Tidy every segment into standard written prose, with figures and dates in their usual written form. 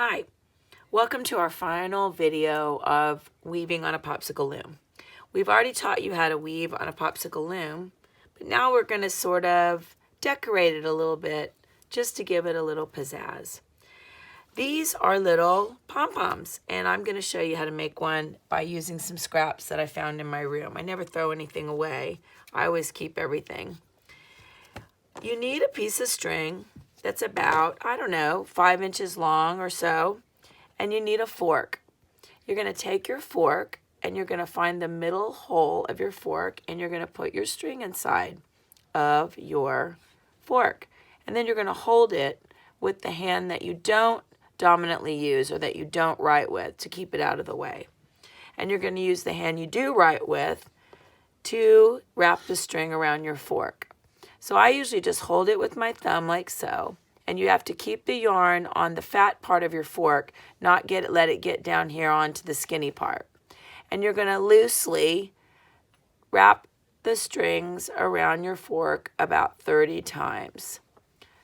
Hi, welcome to our final video of weaving on a popsicle loom. We've already taught you how to weave on a popsicle loom, but now we're going to sort of decorate it a little bit just to give it a little pizzazz. These are little pom-poms, and I'm going to show you how to make one by using some scraps that I found in my room. I never throw anything away. I always keep everything. You need a piece of string that's about, 5 inches long or so, and you need a fork. You're going to take your fork and you're going to find the middle hole of your fork and you're going to put your string inside of your fork. And then you're going to hold it with the hand that you don't dominantly use or that you don't write with to keep it out of the way. And you're going to use the hand you do write with to wrap the string around your fork. So I usually just hold it with my thumb like so, and you have to keep the yarn on the fat part of your fork, not let it get down here onto the skinny part. And you're going to loosely wrap the strings around your fork about 30 times.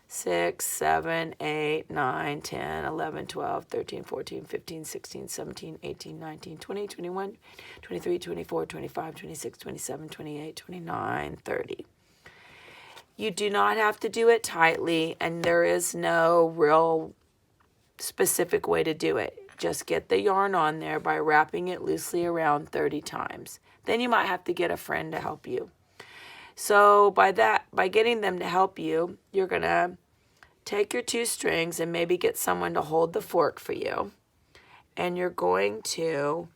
6, 7, 8, 9, 10, 11, 12, 13, 14, 15, 16, 17, 18, 19, 20, 21, 23, 24, 25, 26, 27, 28, 29, 30. You do not have to do it tightly, and there is no real specific way to do it. Just get the yarn on there by wrapping it loosely around 30 times. Then you might have to get a friend to help you. So by getting them to help you, you're going to take your two strings and maybe get someone to hold the fork for you. And you're going to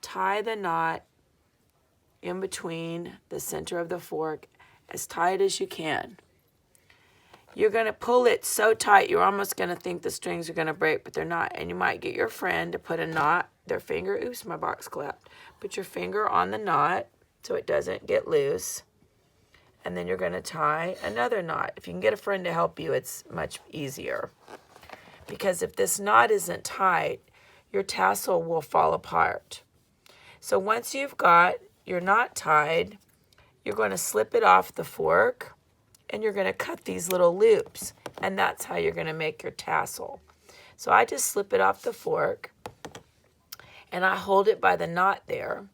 tie the knot in between the center of the fork as tight as you can. You're going to pull it so tight you're almost going to think the strings are going to break, but they're not. And you might get your friend to put a knot, their finger, oops, my box collapsed. Put your finger on the knot so it doesn't get loose. And then you're going to tie another knot. If you can get a friend to help you, it's much easier. Because if this knot isn't tight, your tassel will fall apart. So once you've got your knot tied, you're going to slip it off the fork and you're going to cut these little loops, and that's how you're going to make your tassel. So I just slip it off the fork and I hold it by the knot there,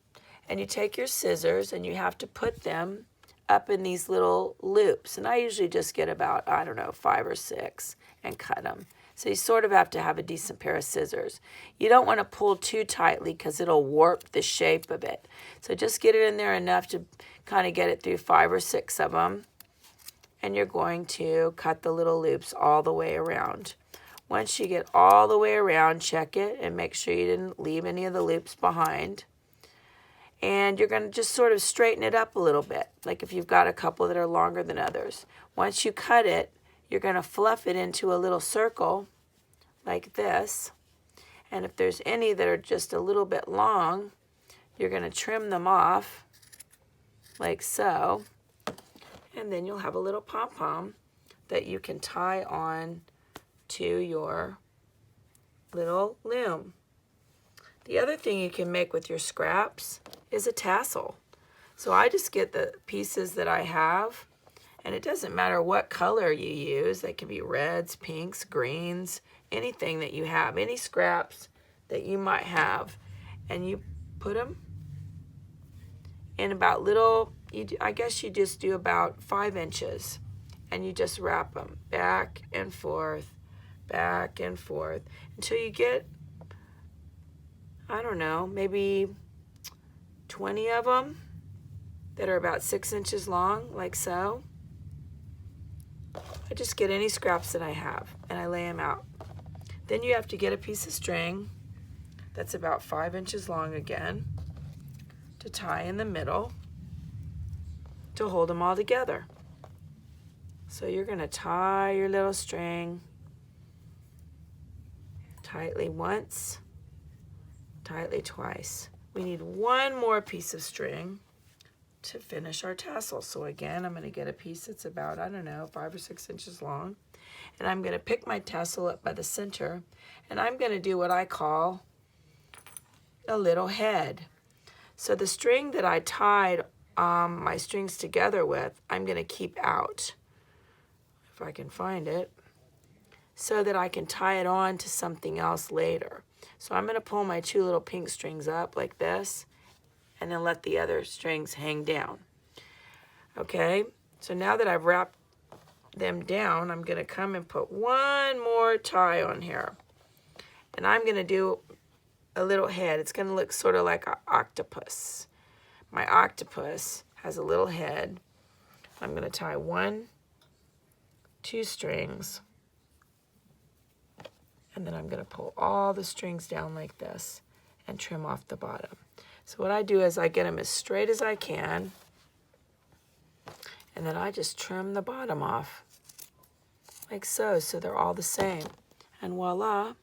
and you take your scissors and you have to put them up in these little loops, and I usually just get about 5 or 6 and cut them. So you sort of have to have a decent pair of scissors. You don't want to pull too tightly because it'll warp the shape of it. So just get it in there enough to kind of get it through 5 or 6 of them. And you're going to cut the little loops all the way around. Once you get all the way around, check it and make sure you didn't leave any of the loops behind. And you're going to just sort of straighten it up a little bit, like if you've got a couple that are longer than others. Once you cut it, you're going to fluff it into a little circle like this. And if there's any that are just a little bit long, you're going to trim them off like so. And then you'll have a little pom-pom that you can tie on to your little loom. The other thing you can make with your scraps is a tassel. So I just get the pieces that I have, and it doesn't matter what color you use. They can be reds, pinks, greens, anything that you have, any scraps that you might have. And you put them in about I guess you just do about 5 inches. And you just wrap them back and forth until you get, maybe 20 of them that are about 6 inches long, like so. I just get any scraps that I have and I lay them out. Then you have to get a piece of string that's about 5 inches long again to tie in the middle to hold them all together. So you're going to tie your little string tightly once, tightly twice. We need one more piece of string to finish our tassel. So again, I'm going to get a piece that's about, 5 or 6 inches long. And I'm going to pick my tassel up by the center, and I'm going to do what I call a little head. So the string that I tied my strings together with, I'm going to keep out. If I can find it. so that I can tie it on to something else later. So I'm going to pull my 2 little pink strings up like this and then let the other strings hang down. Okay, so now that I've wrapped them down, I'm going to come and put one more tie on here. And I'm going to do a little head. It's going to look sort of like an octopus. My octopus has a little head. I'm going to tie 1, 2 strings, and then I'm going to pull all the strings down like this and trim off the bottom. So what I do is I get them as straight as I can, and then I just trim the bottom off like so, so they're all the same. And voila,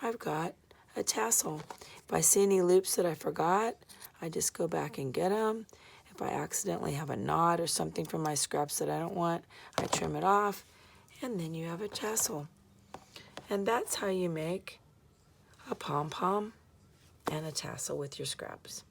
I've got a tassel. If I see any loops that I forgot, I just go back and get them. If I accidentally have a knot or something from my scraps that I don't want, I trim it off, and then you have a tassel. And that's how you make a pom-pom and a tassel with your scraps.